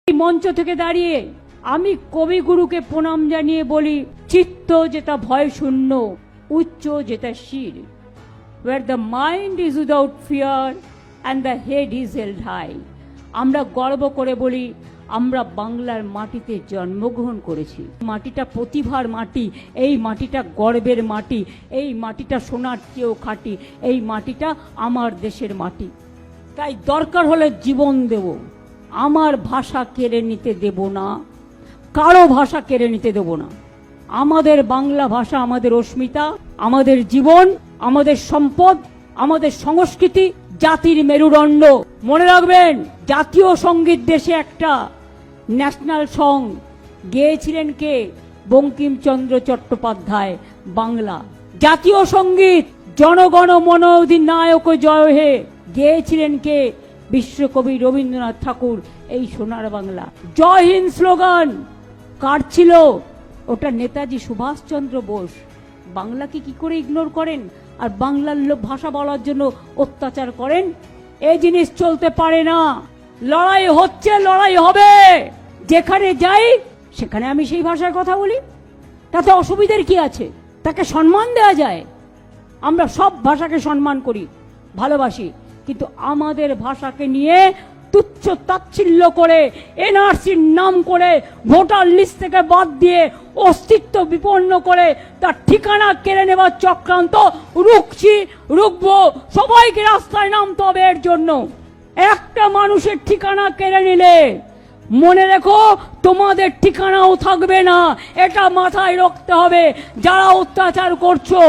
এই মঞ্চ থেকে দাঁড়িয়ে আমি কবিগুরুকে প্রণাম জানিয়ে বলি, চিত্ত যেটা ভয় শূন্য, উচ্চ যেটা শির, where the mind is without fear and the head is held high। আমরা গর্ব করে বলি আমরা বাংলার মাটিতে জন্মগ্রহণ করেছি। মাটিটা প্রতিভার মাটি, এই মাটিটা গর্বের মাটি, এই মাটিটা সোনার চেয়েও খাঁটি, এই মাটিটা আমার দেশের মাটি। তাই দরকার হলে জীবন দেব, আমার ভাষা কেড়ে নিতে দেব না, কারো ভাষা কেড়ে নিতে দেব না। আমাদের বাংলা ভাষা আমাদের অস্মিতা, আমাদের জীবন, আমাদের সম্পদ, আমাদের সংস্কৃতি, জাতির মেরুদণ্ড। মনে রাখবেন, জাতীয় সঙ্গীত দেশে একটা ন্যাশনাল সং গেয়েছিলেন কে? বঙ্কিমচন্দ্র চট্টোপাধ্যায়। বাংলা জাতীয় সঙ্গীত জনগণ মন অধিনায়ক জয় হে গেয়েছিলেন কে? বিশ্বকবি রবীন্দ্রনাথ ঠাকুর। এই সোনার বাংলা। জয় হিন্দ স্লোগান কার ছিল? ওটা নেতাজি সুভাষচন্দ্র বোস। বাংলাকে কি করে ইগনোর করেন আর বাংলার ভাষা বলার জন্য অত্যাচার করেন? এই জিনিস চলতে পারে না। লড়াই হচ্ছে, লড়াই হবে। যেখানে যাই সেখানে আমি সেই ভাষায় কথা বলি, তাতে অসুবিধার কি আছে? তাকে সম্মান দেওয়া যায়। আমরা সব ভাষাকে সম্মান করি, ভালোবাসি, কিন্তু আমাদের ভাষাকে নিয়ে তুচ্ছ তাচ্ছিল্য করে, এনআরসির নাম করে ভোটার লিস্ট থেকে বাদ দিয়ে অস্তিত্ব বিপন্ন করে তার ঠিকানা কেড়ে নেবার চক্রান্ত রুখবো। সবাইকে রাস্তায় নামতে হবে এর জন্য। একটা মানুষের ঠিকানা কেড়ে নিলে মনে রেখো তোমাদের ঠিকানাও থাকবে না। এটা মাথায় রাখতে হবে। যারা অত্যাচার করছো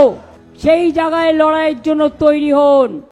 সেই জায়গায় লড়াইয়ের জন্য তৈরি হন।